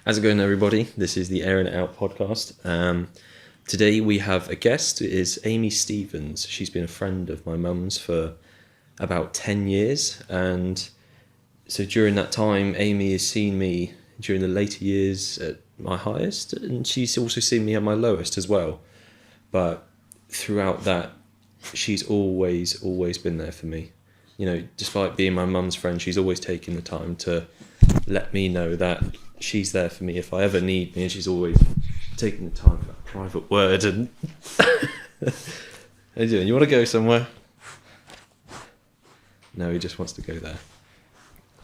How's it going, everybody? This is the Airing It Out podcast. Today we have a guest. It is Amy Stevens. She's been a friend of my mum's for about 10 years. And so during that time, Amy has seen me during the later years at my highest, and she's also seen me at my lowest as well. But throughout that, she's always been there for me. You know, despite being my mum's friend, she's always taken the time to let me know that she's there for me if I ever need me, and she's always taking the time for that private word. And how you doing? You want to go somewhere? No, he just wants to go there.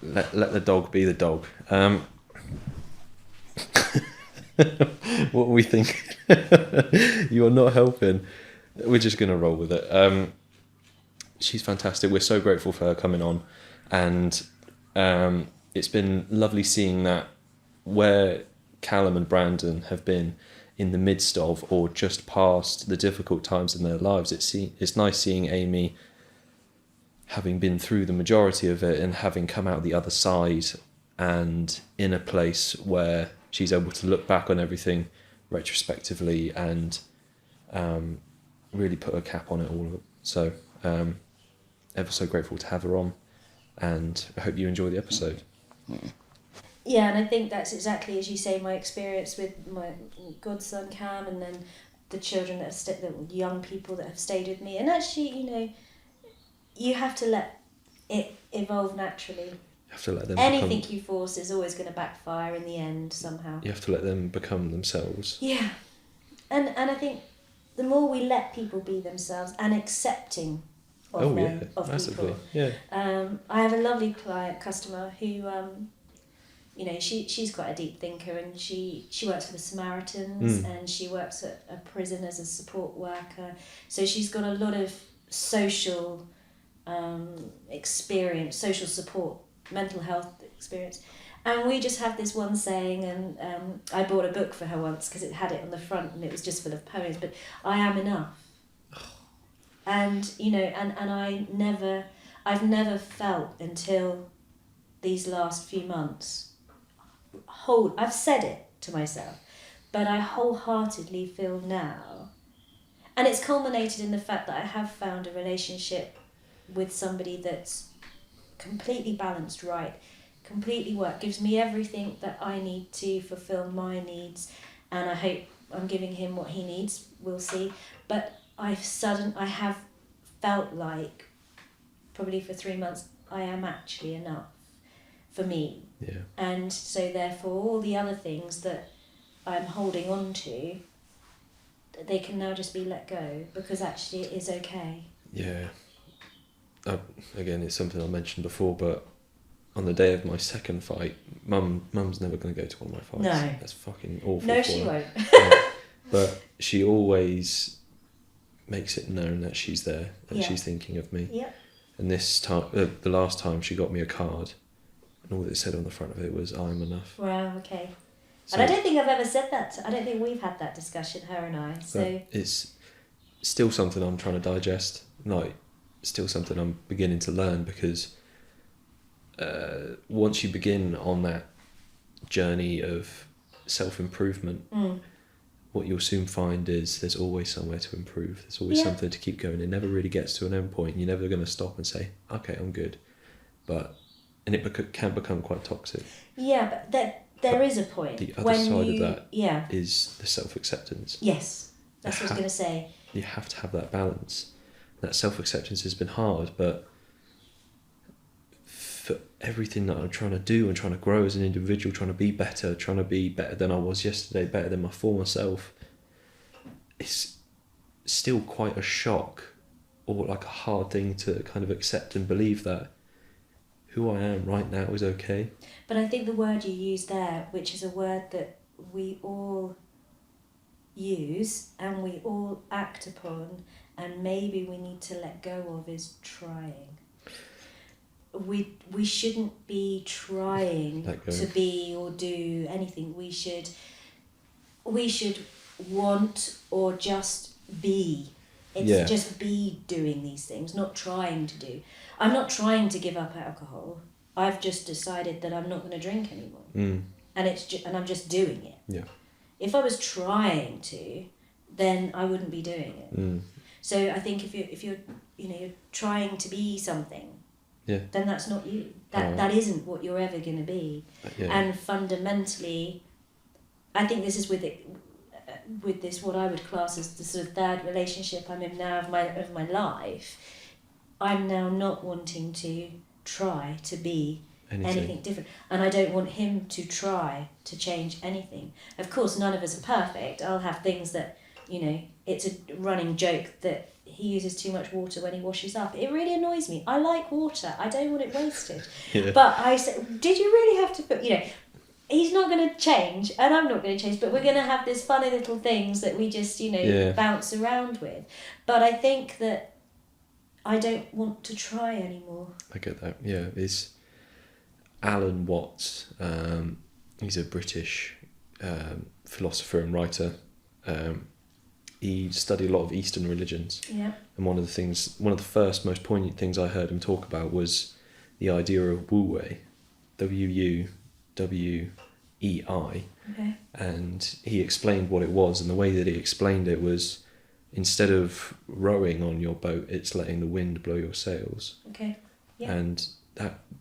Let the dog be the dog. What are we thinking? You are not helping. We're just going to roll with it. She's fantastic. We're so grateful for her coming on, and it's been lovely seeing that where Callum and Brandon have been in the midst of or just past the difficult times in their lives. It's nice seeing Amy having been through the majority of it and having come out the other side and in a place where she's able to look back on everything retrospectively and really put a cap on it all. So ever so grateful to have her on, and I hope you enjoy the episode. Yeah, and I think that's exactly as you say, my experience with my godson Cam, and then the children that have the young people that have stayed with me. And actually, you know, you have to let it evolve naturally. You have to let them. Anything you force is always going to backfire in the end somehow. You have to let them become themselves. Yeah, and I think the more we let people be themselves and accepting of massively. people. Yeah. I have a lovely customer who. You know, she's quite a deep thinker, and she works for the Samaritans, and she works at a prison as a support worker. So she's got a lot of social experience, social support, mental health experience. And we just have this one saying, and I bought a book for her once because it had it on the front and it was just full of poems, but I am enough. And, you know, and I've never felt until these last few months, I've said it to myself, but I wholeheartedly feel now, and it's culminated in the fact that I have found a relationship with somebody that's completely balanced, right, completely gives me everything that I need to fulfill my needs, and I hope I'm giving him what he needs. We'll see. But I have felt like probably for 3 months I am actually enough for me. Yeah. And so therefore all the other things that I'm holding on to, they can now just be let go, because actually it is okay. Yeah. Again, it's something I mentioned before, but on the day of my second fight, Mum's never going to go to one of my fights. No. That's fucking awful. No, for she her. won't. Yeah. But she always makes it known that she's there and she's thinking of me. Yeah. And this time, the last time, she got me a card, and all it said on the front of it was, "I'm enough." Wow, okay. So, and I don't think I've ever said that. I don't think we've had that discussion, her and I. So it's still something I'm trying to digest. Like, still something I'm beginning to learn, because once you begin on that journey of self-improvement, what you'll soon find is there's always somewhere to improve. There's always something to keep going. It never really gets to an end point. You're never going to stop and say, "Okay, I'm good." And it can become quite toxic. Yeah, but there is a point. The other side of that yeah. is the self-acceptance. Yes, that's what I was going to say. You have to have that balance. That self-acceptance has been hard, but for everything that I'm trying to do and trying to grow as an individual, trying to be better than I was yesterday, better than my former self, it's still quite a shock, or like a hard thing to kind of accept and believe that who I am right now is okay. But I think the word you use there, which is a word that we all use and we all act upon, and maybe we need to let go of, is trying. We shouldn't be trying to be or do anything. We should want or just be. It's just be doing these things, not trying to do. I'm not trying to give up alcohol. I've just decided that I'm not going to drink anymore. and and I'm just doing it. Yeah. If I was trying to, then I wouldn't be doing it. So I think if you're you're trying to be something, then that's not you. That isn't what you're ever going to be. And fundamentally, I think this is with this what I would class as the sort of third relationship I'm in now of my life. I'm now not wanting to try to be anything different, and I don't want him to try to change anything. Of course, none of us are perfect. I'll have things that, it's a running joke that he uses too much water when he washes up. It really annoys me. I like water. I don't want it wasted. But I said, did you really have to put, he's not going to change and I'm not going to change, but we're going to have this funny little things that we just, bounce around with. But I think that I don't want to try anymore. I get that. Yeah, it's Alan Watts. He's a British philosopher and writer. He studied a lot of Eastern religions. Yeah. And one of the first most poignant things I heard him talk about was the idea of Wu Wei, W-U-W-E-I. Okay. And he explained what it was, and the way that he explained it was, instead of rowing on your boat, it's letting the wind blow your sails. Okay. Yeah. And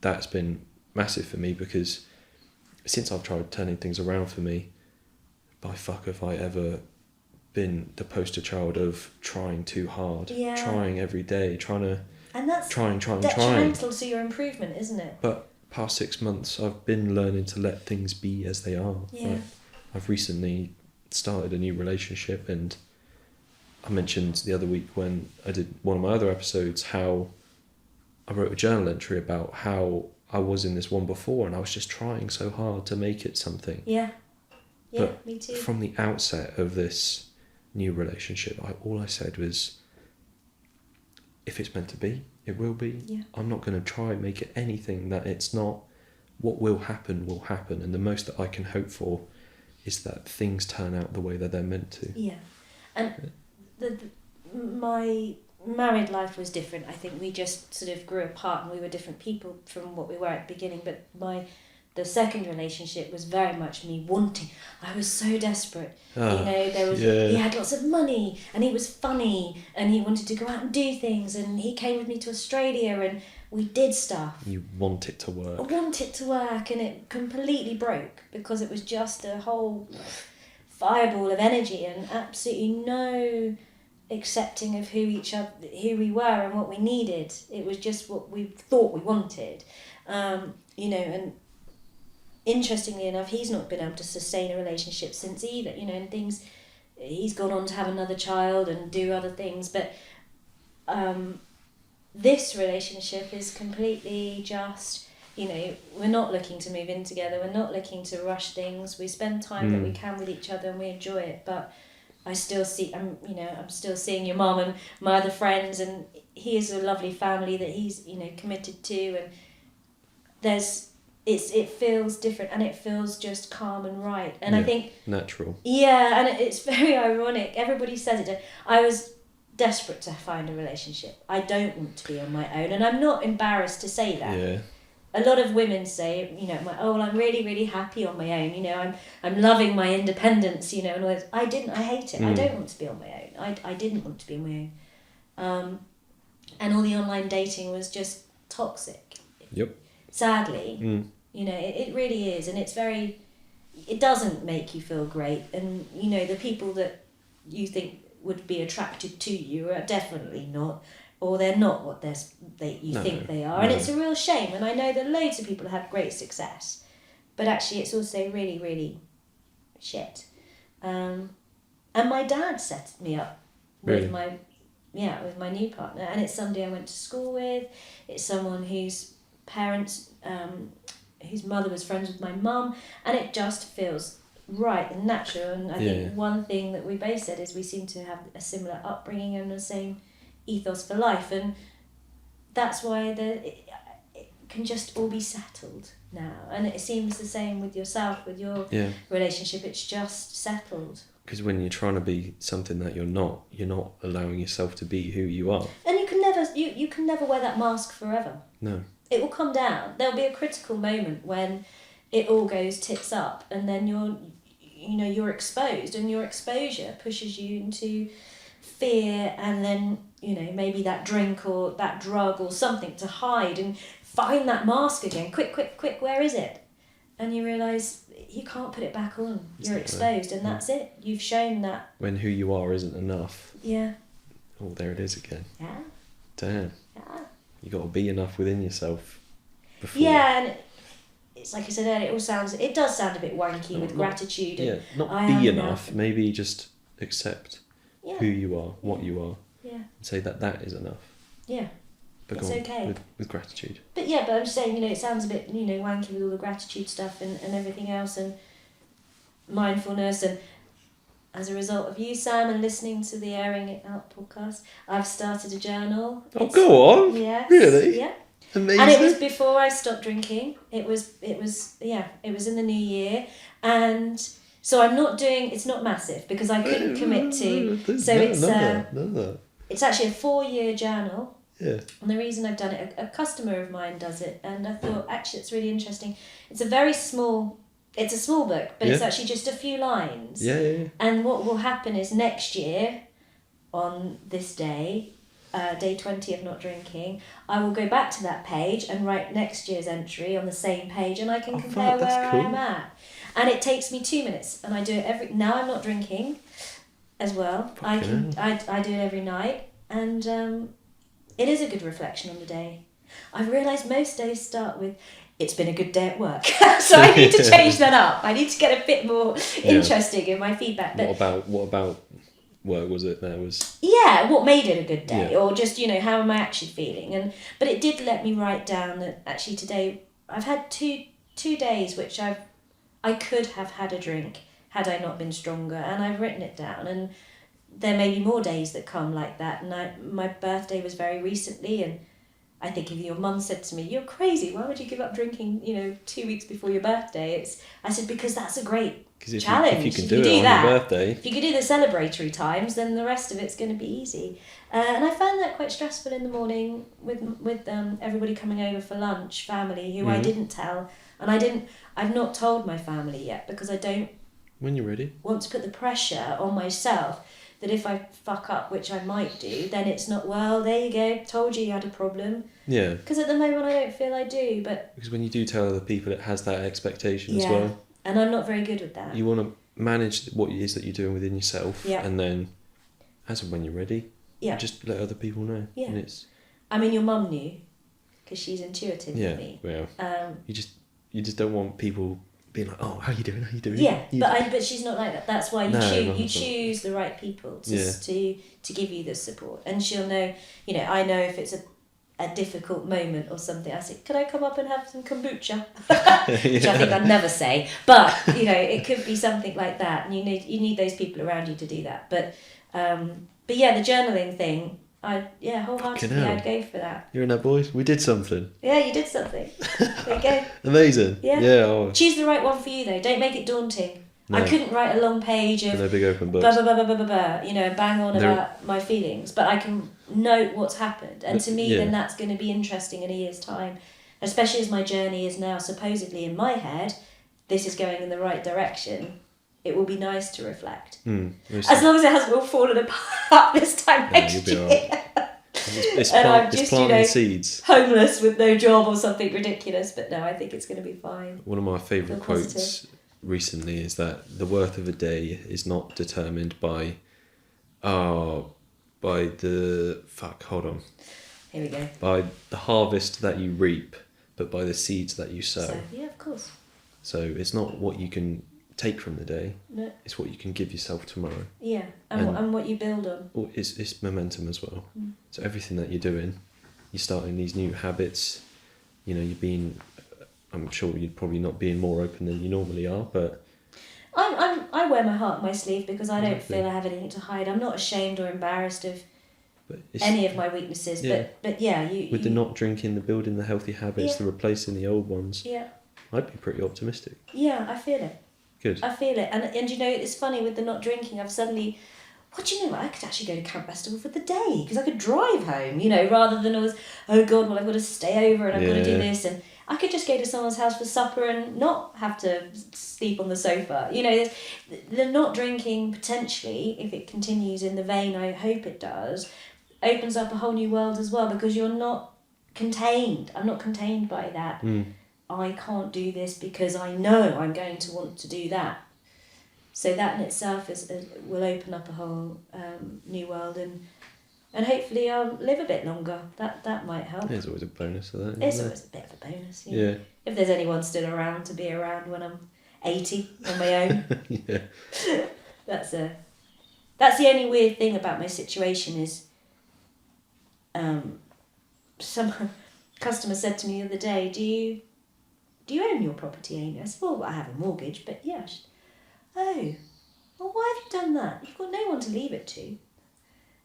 that's been massive for me, because since I've tried turning things around for me, by fuck have I ever been the poster child of trying too hard, trying every day, and that's trying. Detrimental to your improvement, isn't it? But past 6 months, I've been learning to let things be as they are. Yeah. Like, I've recently started a new relationship, and I mentioned the other week when I did one of my other episodes how I wrote a journal entry about how I was in this one before, and I was just trying so hard to make it something. Yeah. Yeah, but me too. From the outset of this new relationship, all I said was, if it's meant to be, it will be. Yeah. I'm not going to try and make it anything that it's not. What will happen, and the most that I can hope for is that things turn out the way that they're meant to. Yeah. And my married life was different. I think we just sort of grew apart and we were different people from what we were at the beginning, but the second relationship was very much me wanting. I was so desperate. He had lots of money and he was funny and he wanted to go out and do things, and he came with me to Australia and we did stuff. You want it to work. I want it to work, and it completely broke because it was just a whole fireball of energy and absolutely no accepting of who we were and what we needed. It was just what we thought we wanted, and interestingly enough, he's not been able to sustain a relationship since either, and things, he's gone on to have another child and do other things, but this relationship is completely just, we're not looking to move in together, we're not looking to rush things, we spend time that we can with each other and we enjoy it, but I still see, I'm still seeing your mum and my other friends, and he is a lovely family that he's, committed to, and it feels different and it feels just calm and right. And I think... natural. Yeah, and it's very ironic. Everybody says it. I was desperate to find a relationship. I don't want to be on my own, and I'm not embarrassed to say that. Yeah. A lot of women say, I'm really, really happy on my own, I'm loving my independence, and all this. I hate it. I don't want to be on my own. I didn't want to be on my own. And all the online dating was just toxic. Yep. Sadly. It really is, and it doesn't make you feel great, and the people that you think would be attracted to you are definitely not, or they're not what you think they are, and it's a real shame. And I know that loads of people have great success, but actually it's also really, really shit. And my dad set me up with my new partner, and it's somebody I went to school with. It's someone whose parents, whose mother was friends with my mum, and it just feels right and natural. And I think one thing that we both said is we seem to have a similar upbringing and the same ethos for life, and that's why it can just all be settled now. And it seems the same with yourself, with your relationship. It's just settled. Because when you're trying to be something that you're not allowing yourself to be who you are. And you can never wear that mask forever. No. It will come down. There'll be a critical moment when it all goes tits up, and then you're exposed, and your exposure pushes you into fear, and then maybe that drink or that drug or something to hide and find that mask again. Quick, where is it? And you realise you can't put it back on. You're exposed, and that's it. You've shown that. When who you are isn't enough. Yeah. Oh, there it is again. Yeah. Damn. Yeah. You got to be enough within yourself. Before. Yeah, and it's like I said earlier. It does sound a bit wanky with gratitude. And not be enough. Maybe just accept who you are, what you are. Yeah. And say that is enough. Yeah. But it's okay. With gratitude. But I'm just saying, it sounds a bit, wanky with all the gratitude stuff and everything else, and mindfulness, and as a result of you, Sam, and listening to the Airing It Out podcast, I've started a journal. Go on. Yes. Really? Yeah. Amazing. And it was before I stopped drinking. It was in the new year, and so I'm not doing. It's not massive because I couldn't commit to. So it's actually a 4-year journal. Yeah. And the reason I've done it, a customer of mine does it, and I thought actually it's really interesting. It's a small book, but it's actually just a few lines. Yeah. And what will happen is next year, on this day, day 20 of not drinking, I will go back to that page and write next year's entry on the same page, and I can compare where cool. I am at. And it takes me 2 minutes, and I do it now I'm not drinking as well. I do it every night, and it is a good reflection on the day. I've realised most days start with, it's been a good day at work. So I need to change that up. I need to get a bit more interesting in my feedback. But what about work was it? What made it a good day? Or just, how am I actually feeling? But it did let me write down that actually today I've had two days which I could have had a drink had I not been stronger, and I've written it down, and there may be more days that come like that. And my birthday was very recently, and I think if your mum said to me, "You're crazy, why would you give up drinking, 2 weeks before your birthday?" I said, because that's a great challenge. If you can do it on your birthday. If you can do the celebratory times, then the rest of it's going to be easy. And I found that quite stressful in the morning with everybody coming over for lunch, family, who I didn't tell. And I've not told my family yet because I don't when you're ready want to put the pressure on myself that if I fuck up, which I might do, then it's not, well, there you go, told you had a problem. Yeah. Because at the moment I don't feel I do, but... Because when you do tell other people, it has that expectation as well. And I'm not very good with that. You want to manage what it is that you're doing within yourself, and then, as and when you're ready, just let other people know. Yeah. And it's... I mean, your mum knew, because she's intuitive with me. Yeah, you just don't want people... being like, oh, how you doing? Yeah, but she's not like that. That's why you choose the right people to give you the support, and she'll know. I know if it's a difficult moment or something. I say, could I come up and have some kombucha? Which I think I'd never say, but it could be something like that, and you need those people around you to do that. But the journaling thing. Wholeheartedly, I'd go for that. You're in that, boys. We did something. Yeah, you did something. There you go. Amazing. Yeah. Choose the right one for you, though. Don't make it daunting. No. I couldn't write a long page of... no big open books. Bang on about my feelings. But I can note what's happened. And to me, then that's going to be interesting in a year's time. Especially as my journey is now supposedly in my head, this is going in the right direction. It will be nice to reflect. As long as it hasn't all fallen apart this time next year. Right. It's planting seeds. Homeless with no job or something ridiculous. But no, I think it's going to be fine. One of my favourite quotes recently is that the worth of a day is not determined by the... hold on. Here we go. By the harvest that you reap, but by the seeds that you sow. Yeah, of course. So it's not what you can... take from the day. No. It's what you can give yourself tomorrow. Yeah, and what you build on. It's momentum as well. So everything that you're doing, you're starting these new habits. You're being... I'm sure you're probably not being more open than you normally are, but... I wear my heart on my sleeve because I don't feel I have anything to hide. I'm not ashamed or embarrassed of any of my weaknesses. Yeah. But with the not drinking, the building the healthy habits, the replacing the old ones. Yeah. I'd be pretty optimistic. Yeah, I feel it. Good. I feel it. And it's funny with the not drinking, I've suddenly... I could actually go to Camp Festival for the day because I could drive home, rather than always, oh God, well, I've got to stay over and I've got to do this. And I could just go to someone's house for supper and not have to sleep on the sofa. You know, the not drinking potentially, if it continues in the vein I hope it does, opens up a whole new world as well, because you're not contained. I'm not contained by that. I can't do this because I know I'm going to want to do that. So that in itself will open up a whole new world, and hopefully I'll live a bit longer. That might help. There's always a bonus of that. It's always a bit of a bonus. Yeah. If there's anyone still around to be around when I'm 80 on my own. Yeah. That's the only weird thing about my situation is some customer said to me the other day, do you own your property, Amy? I said, well, I have a mortgage, but yeah. Oh, well, why have you done that? You've got no one to leave it to.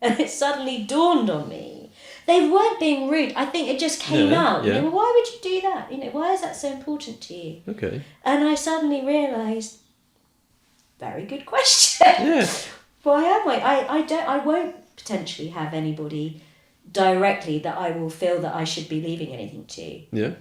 And it suddenly dawned on me. They weren't being rude. I think it just came out. Yeah. You know, why would you do that? You know, why is that so important to you? Okay. And I suddenly realised, very good question. Yeah. Why am I won't potentially have anybody directly that I will feel that I should be leaving anything to. Yeah.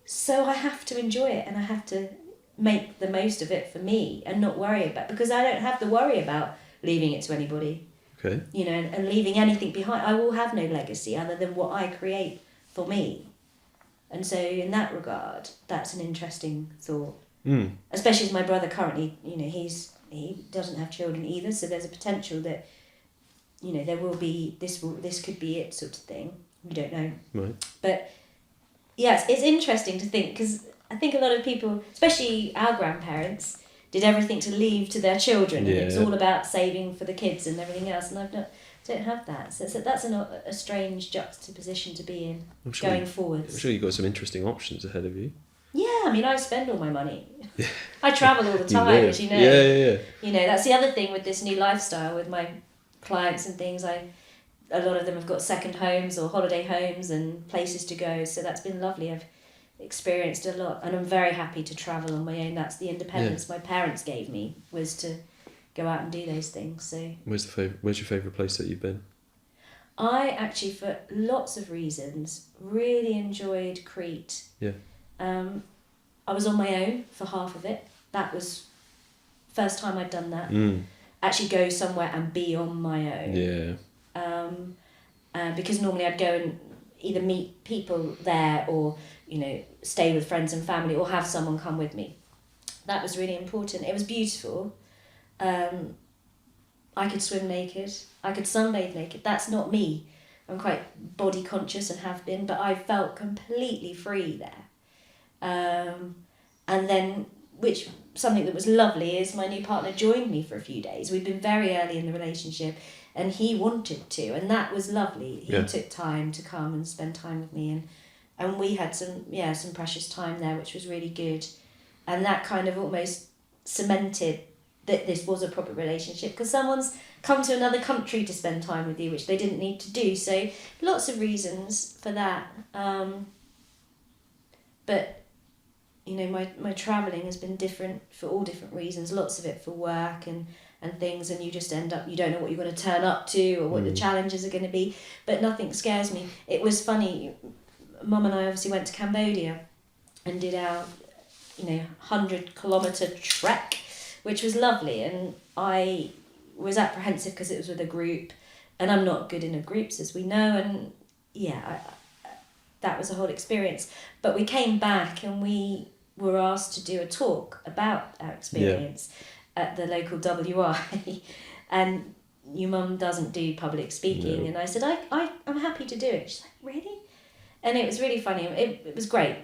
So I have to enjoy it, and I have to make the most of it for me and not worry about, because I don't have to worry about leaving it to anybody. Okay. You know, and leaving anything behind. I will have no legacy other than what I create for me. And so in that regard, that's an interesting thought. Especially as my brother currently, you know, he doesn't have children either, so there's a potential that, you know, there will be this could be it sort of thing. We don't know. Right. But yes, it's interesting to think, because I think a lot of people, especially our grandparents, did everything to leave to their children, and it was all about saving for the kids and everything else, and don't have that. So that's a strange juxtaposition to be in going forwards. I'm sure you've got some interesting options ahead of you. Yeah, I mean, I spend all my money. I travel all the time, as you know. Yeah. You know, that's the other thing with this new lifestyle with my clients and things. A lot of them have got second homes or holiday homes and places to go, so that's been lovely. I've experienced a lot, and I'm very happy to travel on my own. That's the independence my parents gave me, was to go out and do those things. So where's your favourite place that you've been? I actually, for lots of reasons, really enjoyed Crete. Yeah. I was on my own for half of it. That was first time I'd done that. Actually go somewhere and be on my own. Yeah. Because normally I'd go and either meet people there or, you know, stay with friends and family or have someone come with me. That was really important. It was beautiful. I could swim naked. I could sunbathe naked. That's not me. I'm quite body conscious and have been, but I felt completely free there. And then, something that was lovely is my new partner joined me for a few days. We'd been very early in the relationship, and he wanted to, and that was lovely. He took time to come and spend time with me, and we had some precious time there, which was really good. And that kind of almost cemented that this was a proper relationship, because someone's come to another country to spend time with you, which they didn't need to do. So lots of reasons for that. But you know, my travelling has been different for all different reasons. Lots of it for work and things, and you just end up, you don't know what you're going to turn up to or what the challenges are going to be, but nothing scares me. It was funny, Mum and I obviously went to Cambodia and did our 100-kilometre trek, which was lovely, and I was apprehensive because it was with a group, and I'm not good in groups, as we know, and that was a whole experience. But we came back and we were asked to do a talk about our experience at the local WI, and your mum doesn't do public speaking, and I said, I'm happy to do it. She's like, really? And it was really funny. It was great.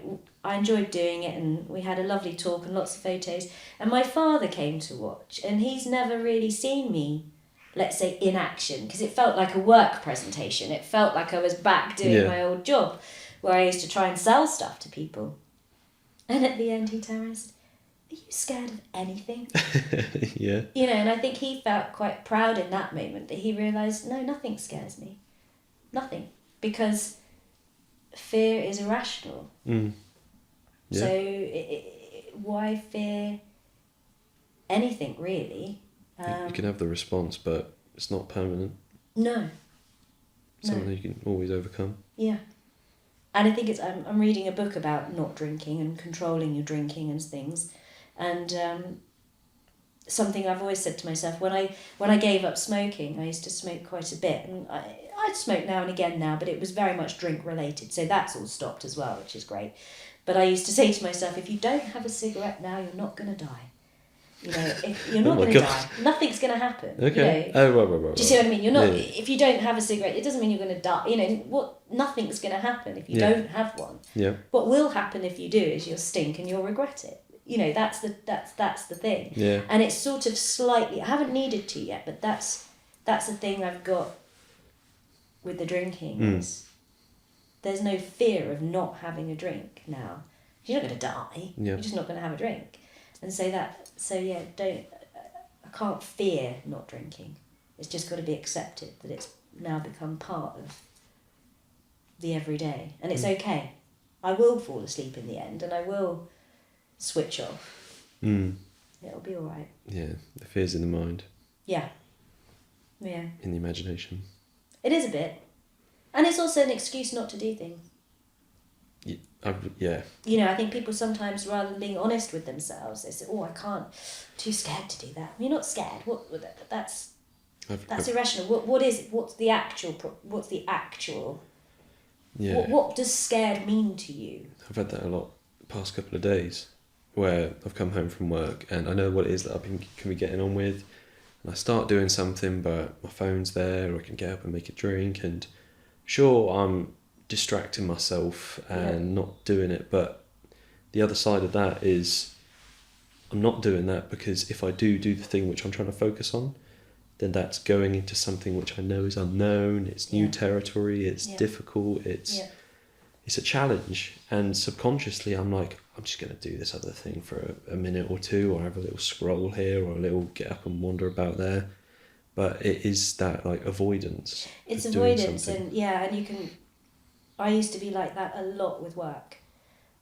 I enjoyed doing it, and we had a lovely talk and lots of photos. And my father came to watch, and he's never really seen me, let's say, in action, because it felt like a work presentation. It felt like I was back doing my old job, where I used to try and sell stuff to people. And at the end he turned around and said, are you scared of anything? Yeah. You know, and I think he felt quite proud in that moment that he realised, no, nothing scares me. Nothing. Because fear is irrational. Yeah. So why fear anything, really? You can have the response, but it's not permanent. No. Something you can always overcome. Yeah. And I think I'm reading a book about not drinking and controlling your drinking and things, and something I've always said to myself when I gave up smoking, I used to smoke quite a bit, and I smoke now and again now, but it was very much drink related, so that's all stopped as well, which is great. But I used to say to myself, if you don't have a cigarette now, you're not going to die. You know, if you're not going to die, nothing's going to happen. Okay. You know? Right. Do you see what I mean? You're not. Yeah. If you don't have a cigarette, it doesn't mean you're going to die. You know, nothing's going to happen if you don't have one. Yeah. What will happen if you do is you'll stink and you'll regret it. You know, that's the thing. Yeah. And it's sort of slightly. I haven't needed to yet, but that's the thing I've got with the drinking. Is there's no fear of not having a drink now. You're not going to die. Yeah. You're just not going to have a drink. And so I can't fear not drinking. It's just got to be accepted that it's now become part of the everyday. And it's okay. I will fall asleep in the end and I will switch off. It'll be all right. Yeah, the fear's in the mind. Yeah. Yeah. In the imagination. It is a bit. And it's also an excuse not to do things. Yeah. You know, I think people sometimes, rather than being honest with themselves, they say, "Oh, I can't. Too scared to do that." You're not scared. That's irrational. What is it? What's the actual? Yeah. What does scared mean to you? I've had that a lot the past couple of days, where I've come home from work and I know what it is that can be getting on with, and I start doing something, but my phone's there, or I can get up and make a drink, and sure, I'm distracting myself and not doing it, but the other side of that is I'm not doing that because if I do the thing which I'm trying to focus on, then that's going into something which I know is unknown, it's new territory, it's difficult, it's a challenge, and subconsciously I'm like, I'm just going to do this other thing for a minute or two, or have a little scroll here, or a little get up and wander about there. But it is that like avoidance. It's avoidance, and you can. I used to be like that a lot with work.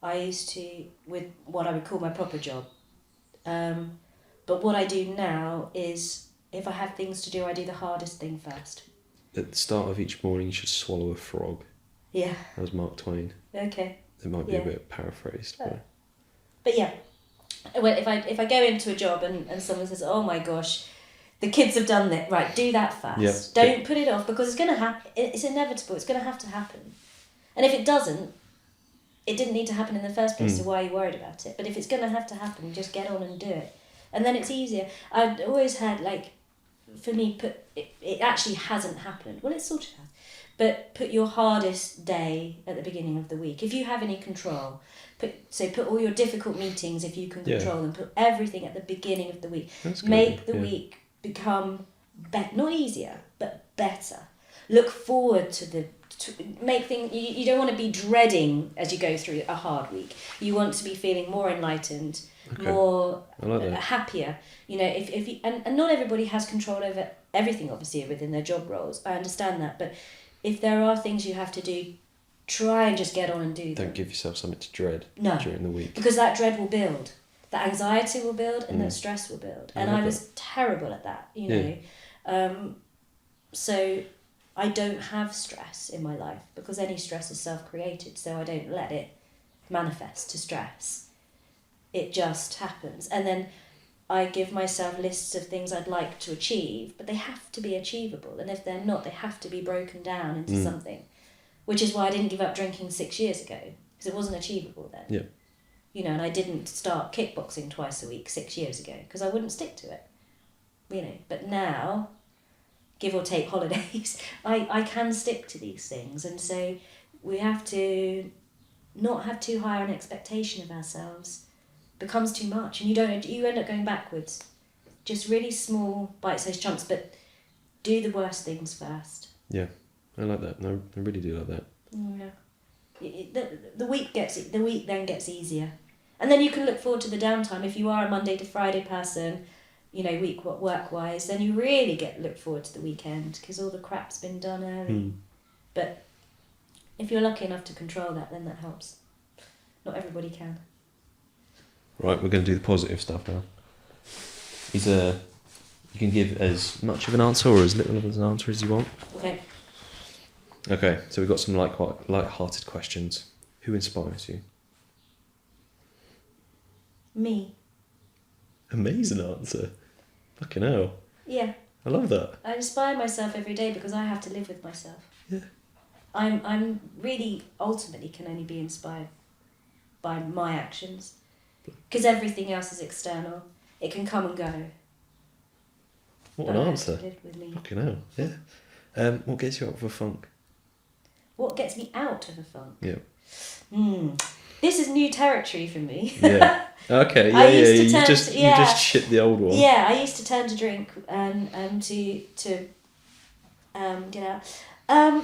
I used to, with what I would call my proper job. But what I do now is, if I have things to do, I do the hardest thing first. At the start of each morning, you should swallow a frog. Yeah. That was Mark Twain. Okay. It might be a bit paraphrased. But yeah, well, if I go into a job and someone says, "Oh my gosh, the kids have done that," right, do that first. Yeah. Don't put it off, because it's going to happen. It's inevitable. It's going to happen. And if it doesn't, it didn't need to happen in the first place, so why are you worried about it? But if it's going to happen, just get on and do it. And then it's easier. I've always had, like, for me, it actually hasn't happened. Well, it sort of has. But put your hardest day at the beginning of the week. If you have any control, put all your difficult meetings, if you can control them, put everything at the beginning of the week. Make the week become not easier, but better. Look forward to make things. You don't want to be dreading as you go through a hard week. You want to be feeling more enlightened, more happier. You know, if you, and not everybody has control over everything, obviously, within their job roles. I understand that, but if there are things you have to do, try and just get on and do them. Don't give yourself something to dread during the week. Because that dread will build. That anxiety will build, and that stress will build. And I was terrible at that, you know. So I don't have stress in my life, because any stress is self-created, so I don't let it manifest to stress. It just happens. And then I give myself lists of things I'd like to achieve, but they have to be achievable. And if they're not, they have to be broken down into something. Which is why I didn't give up drinking 6 years ago, because it wasn't achievable then. Yeah. You know, and I didn't start kickboxing twice a week 6 years ago, because I wouldn't stick to it. You know, but now, give or take holidays, I can stick to these things. And so we have to not have too high an expectation of ourselves. Becomes too much, and you end up going backwards. Just really small bite-sized chunks, but do the worst things first. Yeah, I like that. No, I really do like that. Yeah. The week then gets easier, and then you can look forward to the downtime. If you are a Monday to Friday person, you know, work-wise, then you really look forward to the weekend, because all the crap's been done early. But if you're lucky enough to control that, then that helps. Not everybody can. Right, we're going to do the positive stuff now. You can give as much of an answer or as little of an answer as you want. Okay. Okay, so we've got some light-hearted questions. Who inspires you? Me. Amazing answer. Fucking hell. Yeah. I love that. I inspire myself every day because I have to live with myself. Yeah. I'm really ultimately can only be inspired by my actions because everything else is external. It can come and go. What But an I have answer. to live with me. Fucking hell. Yeah. What gets you out of a funk? What gets me out of a funk? Yeah. This is new territory for me. Yeah. Okay. Yeah. I used to You turn just to- you just shit the old one. Yeah, I used to turn to drink and to get out.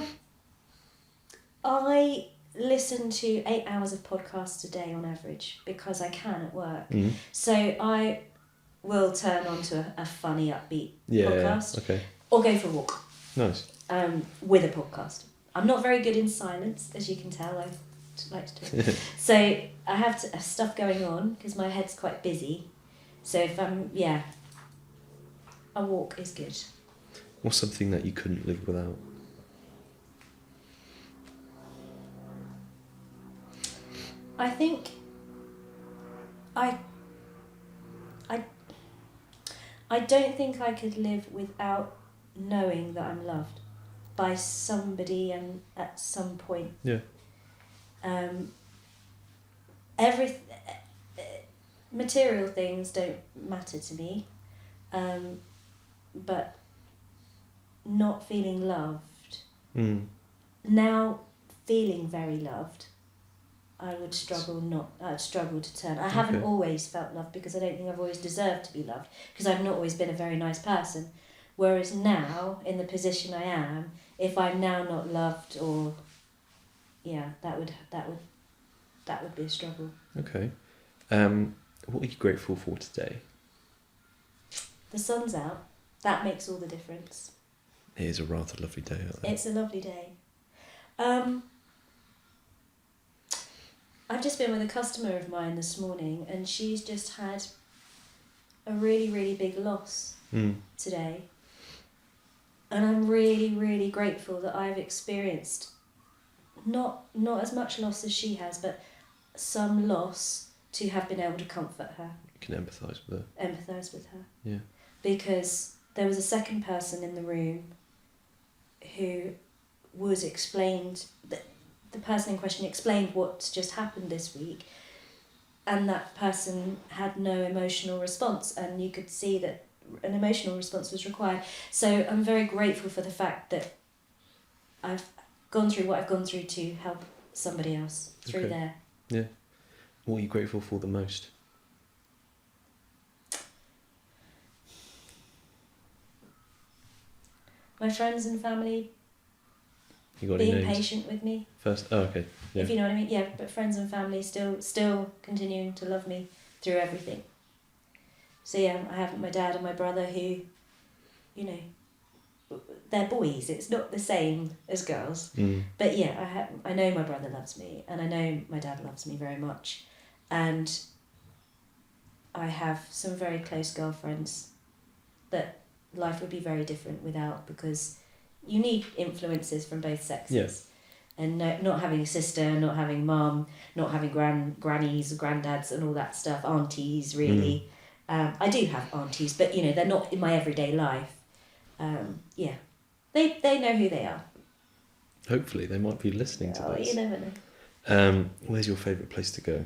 I listen to 8 hours of podcasts a day on average because I can at work. Mm. So I will turn on to a funny, upbeat Yeah. podcast Okay. or go for a walk Nice. with a podcast. I'm not very good in silence, as you can tell. I like to talk. So I have stuff going on because my head's quite busy. So if a walk is good. What's something that you couldn't live without? I think I don't think I could live without knowing that I'm loved by somebody and at some point. Yeah. Material things don't matter to me, but not feeling loved. Mm. Now feeling very loved, I'd struggle to turn. I haven't always felt loved because I don't think I've always deserved to be loved because I've not always been a very nice person. Whereas now, in the position I am, if I'm now not loved that would be a struggle. Okay. What are you grateful for today? The sun's out. That makes all the difference. It is a rather lovely day out there. It's a lovely day. I've just been with a customer of mine this morning and she's just had a really, really big loss today. And I'm really, really grateful that I've experienced not as much loss as she has, but some loss to have been able to comfort her. You can empathise with her. Empathise with her. Yeah. Because there was a second person in the room who was explained, the person in question explained what's just happened this week, and that person had no emotional response, and you could see that an emotional response was required. So I'm very grateful for the fact that I've gone through what I've gone through to help somebody else through there. Yeah. What are you grateful for the most? My friends and family You got any being names? patient with me. First. Oh, okay. Yeah. If you know what I mean. Yeah, but friends and family still continuing to love me through everything. So yeah, I have my dad and my brother who, they're boys. It's not the same as girls. But yeah, I know my brother loves me, and I know my dad loves me very much, and I have some very close girlfriends that life would be very different without, because you need influences from both sexes. Yes. And not having a sister, not having mum, not having grannies, granddads and all that stuff, aunties really. I do have aunties, but they're not in my everyday life. They know who they are. Hopefully they might be listening to this. You never know. Where's your favourite place to go?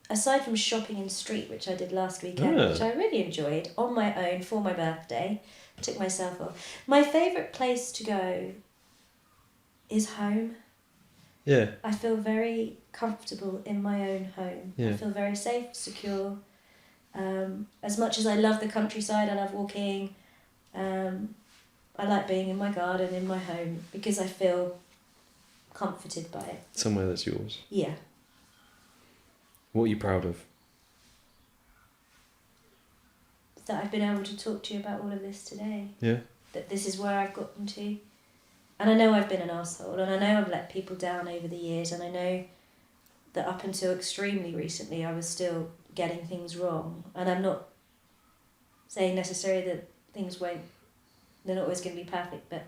Aside from shopping in street, which I did last weekend, which I really enjoyed, on my own for my birthday, I took myself off. My favourite place to go is home. Yeah. I feel very comfortable in my own home. Yeah. I feel very safe, secure. As much as I love the countryside, I love walking. I like being in my garden, in my home, because I feel comforted by it. Somewhere that's yours. Yeah. What are you proud of? That I've been able to talk to you about all of this today. Yeah. That this is where I've gotten to. And I know I've been an arsehole, and I know I've let people down over the years, and I know that up until extremely recently I was still getting things wrong. And I'm not saying necessarily that things won't They're not always going to be perfect, but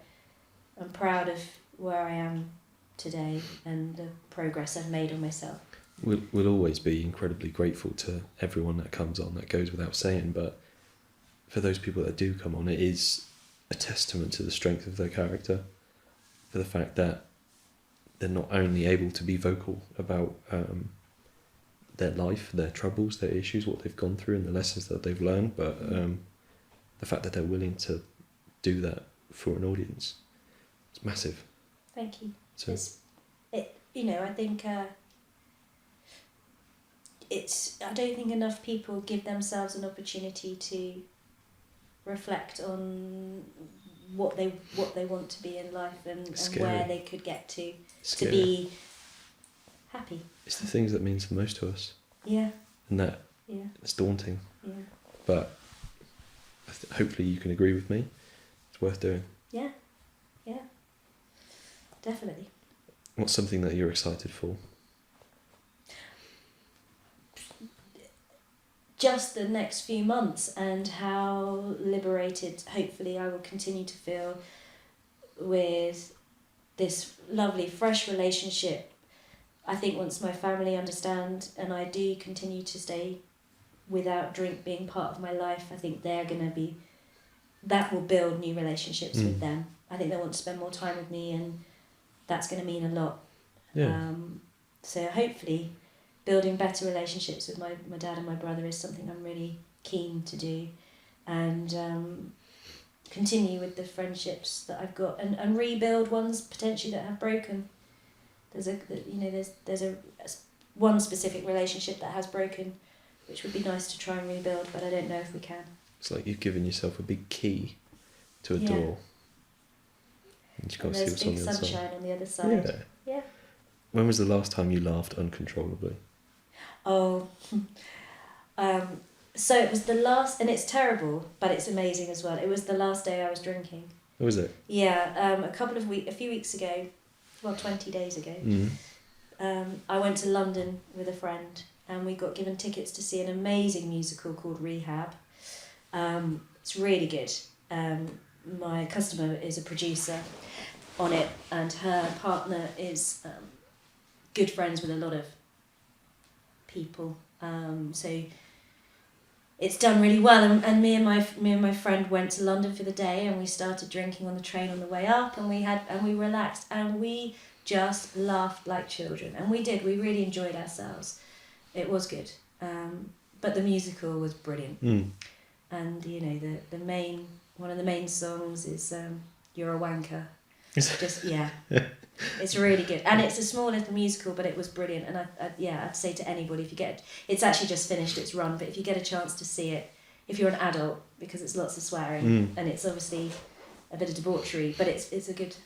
I'm proud of where I am today and the progress I've made on myself. We'll always be incredibly grateful to everyone that comes on. That goes without saying, but for those people that do come on, it is a testament to the strength of their character, for the fact that they're not only able to be vocal about their life, their troubles, their issues, what they've gone through and the lessons that they've learned, but the fact that they're willing to do that for an audience, it's massive. Thank you. So I think I don't think enough people give themselves an opportunity to reflect on what they want to be in life and where they could get to be happy. It's the things that means the most to us. Yeah. And that it's daunting. Yeah. But hopefully you can agree with me. It's worth doing. Yeah. Yeah. Definitely. What's something that you're excited for? Just the next few months and how liberated, hopefully, I will continue to feel with this lovely, fresh relationship. I think once my family understand and I do continue to stay without drink being part of my life, I think that will build new relationships with them. I think they want to spend more time with me, and that's going to mean a lot. Yeah. So hopefully building better relationships with my dad and my brother is something I'm really keen to do, and continue with the friendships that I've got and rebuild ones potentially that have broken. There's one specific relationship that has broken, which would be nice to try and rebuild, but I don't know if we can. It's like you've given yourself a big key to a door. And you've got to see what's on the other side. There's big sunshine on the other side. Yeah. When was the last time you laughed uncontrollably? Oh, so it was the last, and it's terrible, but it's amazing as well. It was the last day I was drinking. Oh, was it? Yeah, a few weeks ago, 20 days ago, I went to London with a friend, and we got given tickets to see an amazing musical called Rehab. It's really good. My customer is a producer on it, and her partner is good friends with a lot of people. So it's done really well, and me and my friend went to London for the day, and we started drinking on the train on the way up, and we relaxed, and we just laughed like children, and we really enjoyed ourselves. It was good, but the musical was brilliant. And one of the main songs is "You're a Wanker." It's really good, and it's a small little musical, but it was brilliant. And I'd say to anybody, it's actually just finished its run, but if you get a chance to see it, if you're an adult, because it's lots of swearing and it's obviously a bit of debauchery, but it's a good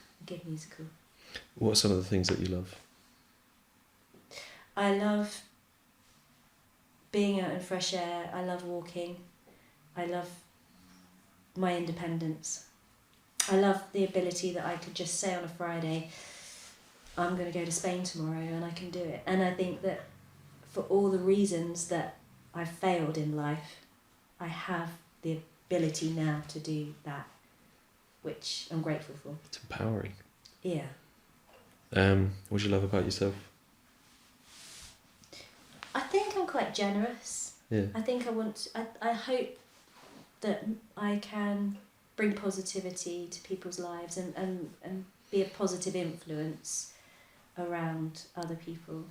musical. What are some of the things that you love? I love being out in fresh air. I love walking. I love my independence. I love the ability that I could just say on a Friday, I'm going to go to Spain tomorrow, and I can do it. And I think that for all the reasons that I've failed in life, I have the ability now to do that, which I'm grateful for. It's empowering. Yeah. What do you love about yourself? I think I'm quite generous. Yeah. I think I hope that I can bring positivity to people's lives and be a positive influence around other people.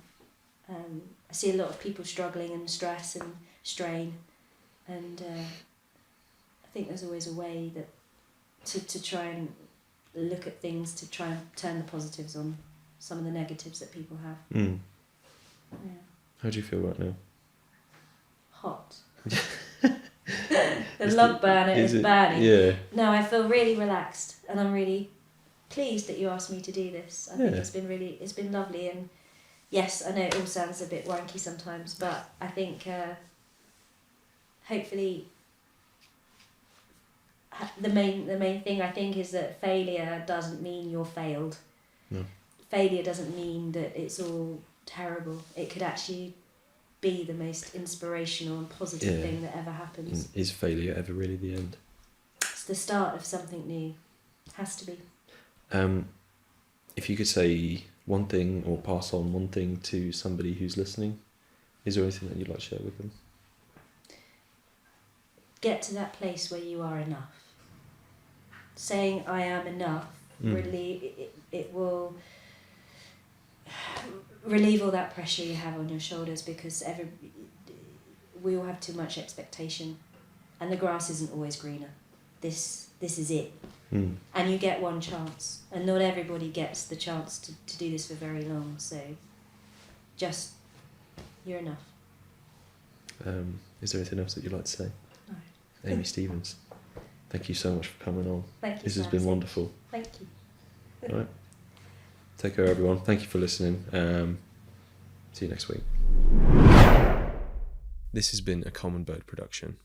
I see a lot of people struggling and stress and strain, and I think there's always a way that to try and look at things, to try and turn the positives on some of the negatives that people have. Yeah. How do you feel right now? Hot. The love burner is burning. Yeah. No, I feel really relaxed, and I'm really pleased that you asked me to do this. I think it's been lovely, and yes, I know it all sounds a bit wanky sometimes, but I think hopefully the main thing I think is that failure doesn't mean you're failed. No. Failure doesn't mean that it's all terrible. It could actually be the most inspirational and positive thing that ever happens. Is failure ever really the end? It's the start of something new. Has to be. If you could say one thing or pass on one thing to somebody who's listening, is there anything that you'd like to share with them? Get to that place where you are enough. Saying I am enough, really, it will relieve all that pressure you have on your shoulders, because we all have too much expectation, and the grass isn't always greener. This is it. And you get one chance, and not everybody gets the chance to do this for very long, so just, you're enough. Is there anything else that you'd like to say? No. Amy Stevens, thank you so much for coming on. Thank you. This has been wonderful. Thank you. All right. Take care, everyone. Thank you for listening. See you next week. This has been a Common Bird production.